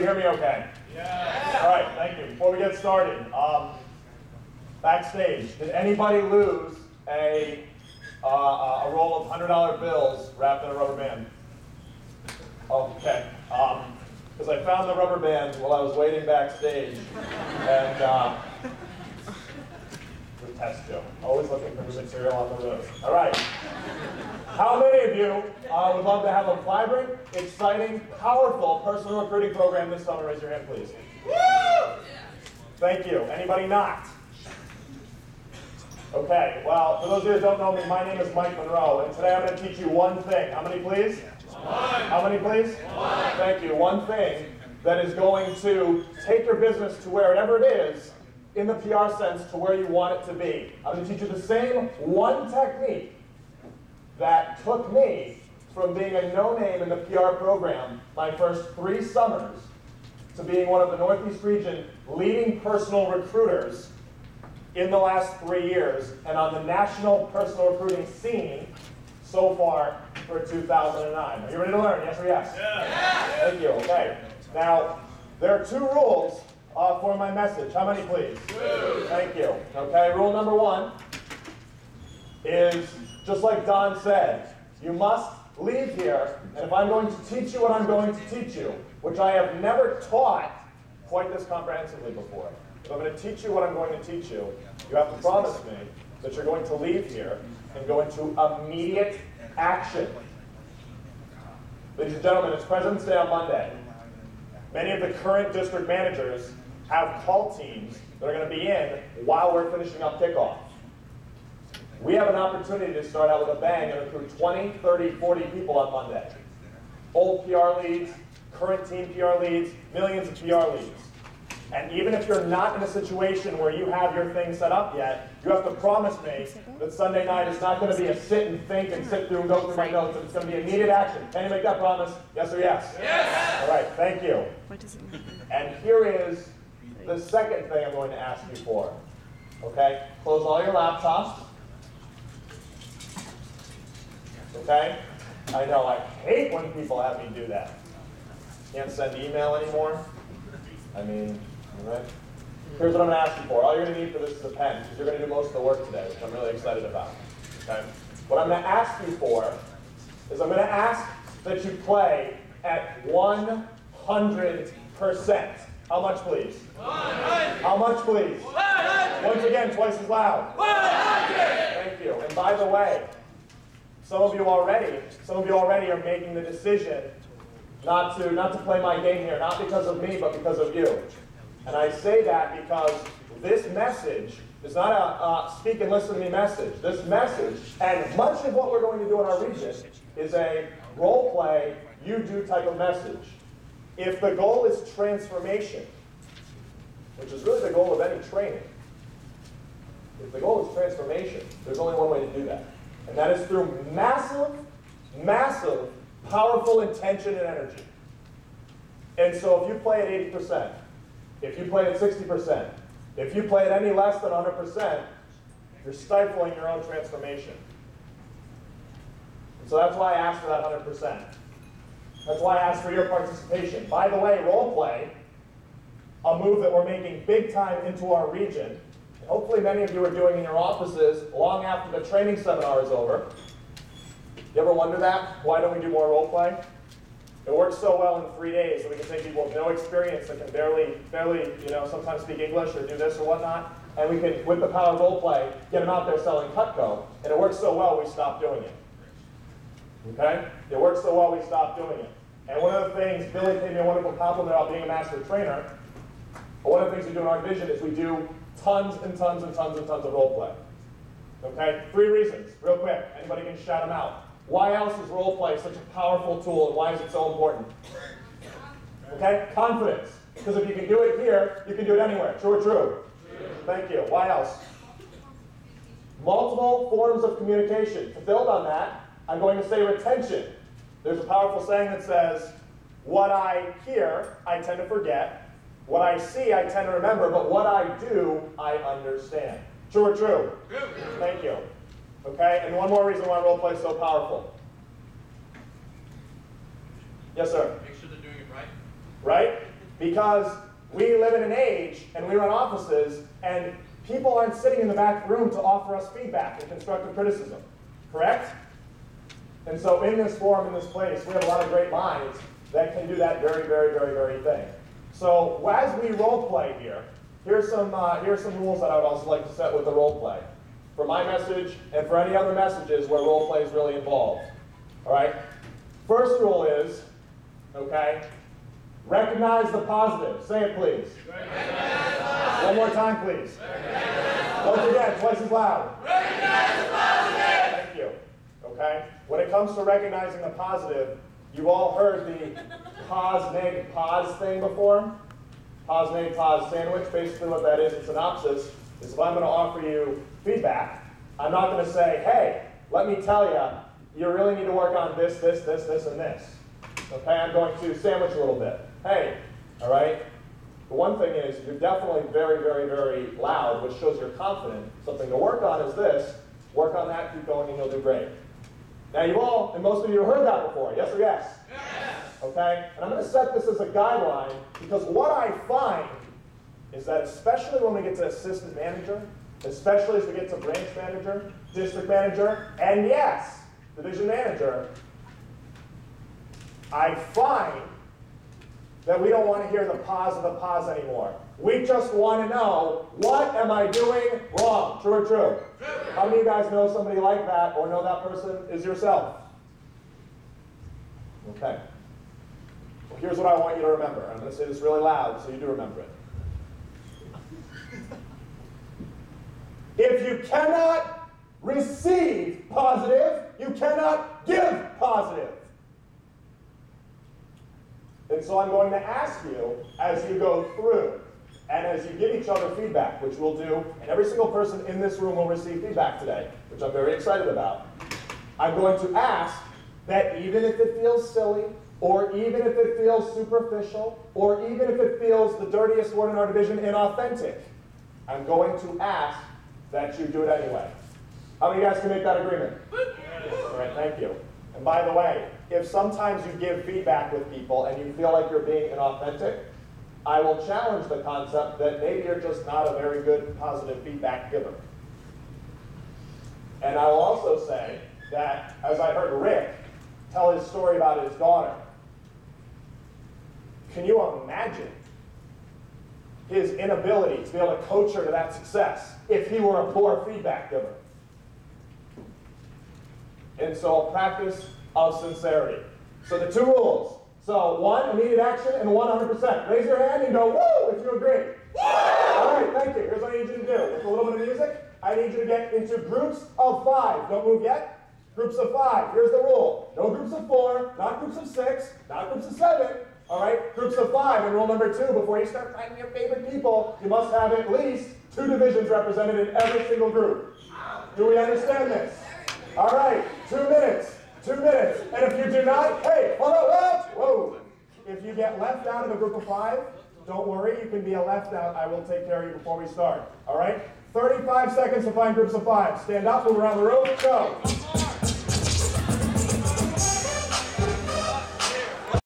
hear me okay? Yeah. All right, thank you. Before we get started, backstage, did anybody lose a roll of $100 bills wrapped in a rubber band? Okay. Because I found the rubber bands while I was waiting backstage, and the test joke. Always looking for new material on the road. All right. How many of you would love to have a vibrant, exciting, powerful personal recruiting program this summer? Raise your hand, please. Woo! Thank you. Anybody not? Okay. Well, for those of you that don't know me, my name is Mike Monroe, and today I'm going to teach you one thing. How many, please? One. How many, please? One. Thank you. One thing that is going to take your business to wherever it is, in the PR sense, to where you want it to be. I'm going to teach you the same one technique that took me from being a no-name in the PR program my first 3 summers to being one of the Northeast region leading personal recruiters in the last 3 years, and on the national personal recruiting scene so far for 2009. Are you ready to learn? Yes or yes? Yes. Thank you. Okay. Now, there are 2 rules for my message. How many, please? 2. Thank you. Okay, rule number 1 is, just like Don said, you must leave here, and if I'm going to teach you what I'm going to teach you, which I have never taught quite this comprehensively before, if I'm going to teach you what I'm going to teach you, you have to promise me that you're going to leave here and go into immediate action. Ladies and gentlemen, it's President's Day on Monday. Many of the current district managers have call teams that are going to be in while we're finishing up kickoff. We have an opportunity to start out with a bang and recruit 20, 30, 40 people on Monday. Old PR leads, current team PR leads, millions of PR leads. And even if you're not in a situation where you have your thing set up yet, you have to promise me that Sunday night is not going to be a sit and think and sit through and go through my notes. It's going to be immediate action. Can you make that promise? Yes or yes? Yes! All right, thank you. And here is the second thing I'm going to ask you for. Okay? Close all your laptops. Okay? I know, I hate when people have me do that. Can't send email anymore. I mean, right? Here's what I'm going to ask you for. All you're going to need for this is a pen, because you're going to do most of the work today, which I'm really excited about. Okay? What I'm going to ask you for is I'm going to ask that you play at 100%. How much, please? 100. How much, please? 100. Once again, twice as loud. 100. Thank you. And by the way, some of you already are making the decision not to play my game here, not because of me, but because of you. And I say that because this message is not a speak and listen to me message. This message, and much of what we're going to do in our region, is a role play, you do type of message. If the goal is transformation, which is really the goal of any training, if the goal is transformation, there's only one way to do that. And that is through massive, massive, powerful intention and energy. And so if you play at 80%, if you play at 60%, if you play at any less than 100%, you're stifling your own transformation. And so that's why I asked for that 100%. That's why I asked for your participation. By the way, role play, a move that we're making big time into our region, and hopefully many of you are doing in your offices long after the training seminar is over. You ever wonder that? Why don't we do more role play? It works so well in 3 days that we can take people with no experience that can barely, sometimes speak English or do this or whatnot, and we can, with the power of role play, get them out there selling Cutco, and it works so well we stopped doing it. Okay? It works so well we stopped doing it. And one of the things, Billy paid me a wonderful compliment about being a master trainer, but one of the things we do in our division is we do tons and tons and tons and tons of role play. Okay? 3 reasons, real quick. Anybody can shout them out. Why else is role play such a powerful tool, and why is it so important? Okay? Confidence. Because if you can do it here, you can do it anywhere. True or true? True. Thank you. Why else? Multiple forms of communication. To build on that, I'm going to say retention. There's a powerful saying that says, what I hear, I tend to forget. What I see, I tend to remember. But what I do, I understand. True or true? True. Thank you. Okay, and one more reason why role play is so powerful. Yes, sir? Make sure they're doing it right. Right? Because we live in an age, and we run offices, and people aren't sitting in the back room to offer us feedback and constructive criticism, correct? And so in this forum, in this place, we have a lot of great minds that can do that very, very, very, very thing. So as we role play here, here's some rules that I would also like to set with the role play for my message and for any other messages where role play is really involved. All right? First rule is, okay, recognize the positive. Say it, please. One more time, please. Once again, twice as loud. Recognize the positive. Thank you. Okay? When it comes to recognizing the positive, you've all heard the pause, neg, pause thing before. Pause, neg, pause sandwich. Basically what that is in synopsis is if I'm going to offer you feedback, I'm not going to say, hey, let me tell you, you really need to work on this, this, this, this, and this. Okay? I'm going to sandwich a little bit. Hey, all right? The one thing is you're definitely very, very, very loud, which shows you're confident. Something to work on is this. Work on that, keep going, and you'll do great. Now you've all, and most of you have heard that before, yes or yes? Yes. Okay? And I'm going to set this as a guideline because what I find is that especially when we get to assistant manager, especially as we get to branch manager, district manager, and yes, division manager, I find that we don't want to hear the pause of the pause anymore. We just want to know, what am I doing wrong? True or true? True. How many of you guys know somebody like that or know that person is yourself? Okay. Well, here's what I want you to remember. I'm going to say this really loud so you do remember it. If you cannot receive positive, you cannot give positive. And so I'm going to ask you as you go through and as you give each other feedback, which we'll do, and every single person in this room will receive feedback today, which I'm very excited about. I'm going to ask that even if it feels silly, or even if it feels superficial, or even if it feels the dirtiest word in our division, inauthentic, I'm going to ask that you do it anyway. How many of you guys can make that agreement? All right, thank you. And by the way, if sometimes you give feedback with people and you feel like you're being inauthentic, I will challenge the concept that maybe you're just not a very good positive feedback giver. And I will also say that, as I heard Rick tell his story about his daughter, can you imagine his inability to be able to coach her to that success if he were a poor feedback giver? And so a practice of sincerity. So the two rules. So one, immediate action, and 100%. Raise your hand and go, woo, if you agree. Woo! All right, thank you. Here's what I need you to do. With a little bit of music, I need you to get into groups of 5. Don't move yet. Groups of 5. Here's the rule. No groups of 4, not groups of 6, not groups of 7. All right, groups of 5. And rule number 2, before you start finding your favorite people, you must have at least 2 divisions represented in every single group. Do we understand this? All right, 2 minutes. 2 minutes. And if you do not, hey, hold on, whoa. If you get left out of a group of 5, don't worry, you can be a left out. I will take care of you before we start. All right? 35 seconds to find groups of 5. Stand up, move around the room, go.